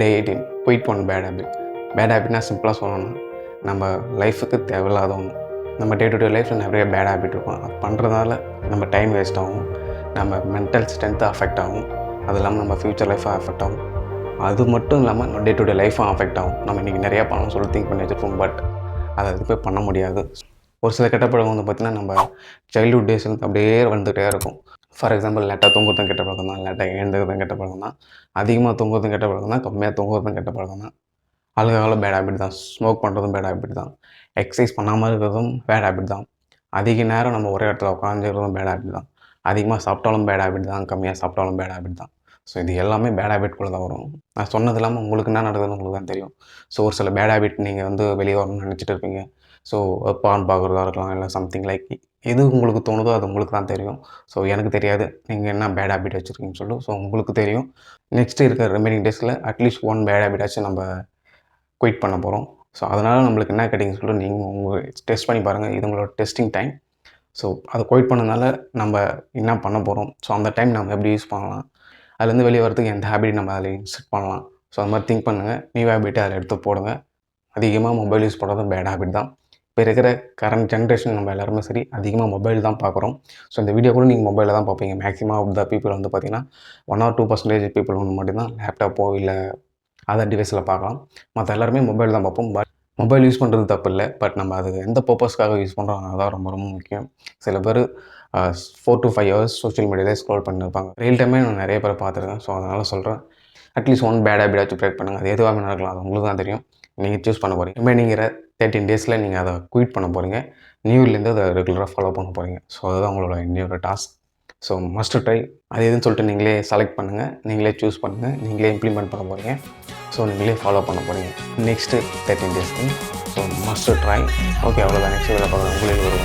டே 18 quit one bad habit. Bad ஹேபிட்னா சிம்பிளாக சொல்லணும்னா நம்ம லைஃபுக்கு தேவையில்லாத ஒன்று. நம்ம டே டு டே லைஃப்பில் நிறைய பேட் ஹேபிட் இருக்கும். அது பண்ணுறதால நம்ம டைம் வேஸ்ட் ஆகும், நம்ம மென்டல் ஸ்ட்ரென்த்து அஃபெக்ட் ஆகும், அது இல்லாமல் நம்ம ஃப்யூச்சர் லைஃபும் அஃபெக்ட் ஆகும். அது மட்டும் இல்லாமல் நம்ம டே டு டே லைஃப்பும் அஃபெக்ட் ஆகும். நம்ம இன்றைக்கி நிறையா பண்ணணும்னு சொல்லி திங்க் பண்ணி வச்சுருப்போம், பட் அதை போய் பண்ண முடியாது. ஒரு சில கெட்ட பழக்கம் வந்து பார்த்திங்கன்னா நம்ம சைல்டுஹுட் டேஸ்லேருந்து அப்படியே வந்துகிட்டே இருக்கும். ஃபார் எக்ஸாம்பிள் லேட்டாக தூங்குறதும் கெட்ட பழக்கம் தான், லேட்டாக எழுந்துக்கிறதும் கெட்ட பழக்கம் தான், அதிகமாக தூங்குறதும் கெட்ட பழக்கம் தான், கம்மியாக தூங்குறதும் கெட்ட பழக்கம் தான், ஆல்கஹாலும் பேட் ஹேபிட் தான், ஸ்மோக் பண்ணுறதும் பேட் ஹேபிட் தான், எக்ஸசைஸ் பண்ணாமல் இருக்கிறதும் பேட் ஹேபிட் தான், அதிக நேரம் நம்ம ஒரே இடத்துல உட்காந்துருக்கிறதும் பேட் ஹேபிட் தான், அதிகமாக சாப்பிட்டாலும் பேட் ஹேபிட் தான், கம்மியாக சாப்பிட்டாலும் பேட் ஹேபிட் தான். ஸோ இது எல்லாமே பேட் ஹேபிட்குள்ளே தான் வரும். நான் சொன்னது இல்லாமல் உங்களுக்கு என்ன நடக்குதுன்னு உங்களுக்கு தான் தெரியும். ஸோ ஒரு சில பேட் ஹேபிட் நீங்கள் வந்து வெளியே வரணும்னு நினச்சிட்டு இருப்பீங்க. ஸோ பான் பார்க்குறதா இருக்கலாம், இல்லை சம்திங் லைக் எது உங்களுக்கு தோணுதோ அது உங்களுக்கு தான் தெரியும். ஸோ எனக்கு தெரியாது நீங்கள் என்ன பேட் ஹேபிட் வச்சுருக்கீங்கன்னு சொல்லி. ஸோ உங்களுக்கு தெரியும். நெக்ஸ்ட்டு இருக்கிற ரிமைனிங் டேஸில் அட்லீஸ்ட் ஒன் பேட் ஹேபிட்டாச்சும் நம்ம குயிட் பண்ண போகிறோம். ஸோ அதனால் நம்மளுக்கு என்ன கிடைக்குன்னு சொல்லிட்டு நீங்கள் உங்கள் டெஸ்ட் பண்ணி பாருங்கள். இது உங்களோட டெஸ்டிங் டைம். ஸோ அதை குயிட் பண்ணனால நம்ம என்ன பண்ண போகிறோம், ஸோ அந்த டைம் நம்ம எப்படி யூஸ் பண்ணலாம், அதுலேருந்து வெளியே வரதுக்கு எந்த ஹேபிட் நம்ம அதில் இன்ஸ்ட் பண்ணலாம். ஸோ அது மாதிரி திங்க் பண்ணுங்கள். நியூ ஹேபிட்டை அதில் எடுத்து போடுங்க. அதிகமாக மொபைல் யூஸ் பண்ணுறதும் பேட் ஹேபிட் தான். இப்போ இருக்கிற கரண்ட் ஜென்ரேஷன் நம்ம எல்லாருமே சரி அதிகமாக மொபைல் தான் பார்க்குறோம். ஸோ இந்த வீடியோ கூட நீங்கள் மொபைலில் தான் பார்ப்பீங்க. மேக்ஸிமம் ஆஃப் த பீப்புள் வந்து பார்த்திங்கன்னா 1 or 2% பீப்புள் வந்து மட்டும்தான் லேப்டாப்போ இல்லை அதர் டிவைஸில் பார்க்கலாம். மற்ற எல்லாருமே மொபைல் தான் பார்ப்போம். பட் மொபைல் யூஸ் பண்ணுறது தப்பு இல்லை, பட் நம்ம அது எந்த பர்பஸ்க்காக யூஸ் பண்ணுறோம் அதுதான் ரொம்ப ரொம்ப முக்கியம். சில பேர் 4 to 5 hours சோஷியல் மீடியாவில் ஸ்க்ரோல் பண்ணியிருப்பாங்க. ரியல் டைமே நான் நிறைய பேர் பார்த்துருக்கேன். ஸோ அதனால் சொல்கிறேன், அட்லீஸ்ட் ஒன் பேட் ஹேபிட்டாச்சும் ப்ரேக் பண்ணுங்கள். அது எதுவாக நடக்கலாம், அது உங்களுக்கு தான் தெரியும். நீங்கள் சூஸ் பண்ண போகிறீங்க. ரிமைனிங்கிற 13 டேஸில் நீங்கள் அதை குயிட் பண்ண போகிறீங்க. நியூ இயர்லேருந்து அதை ரெகுலராக ஃபாலோ பண்ண போகிறீங்க. ஸோ அதுதான் உங்களோட இன்னொரு டாஸ்க். So must try. அது எதுன்னு சொல்லிட்டு நீங்களே செலக்ட் பண்ணுங்கள், நீங்களே சூஸ் பண்ணுங்கள், நீங்களே இம்ப்ளிமெண்ட் பண்ண போகிறீங்க. ஸோ நீங்களே ஃபாலோ பண்ண போகிறீங்க நெக்ஸ்ட்டு 13 டேஸ்க்கு. So must try. ஓகே, அவ்வளோதான். நெக்ஸ்ட் வேலை பார்க்குறேன். உங்களில் ஒரு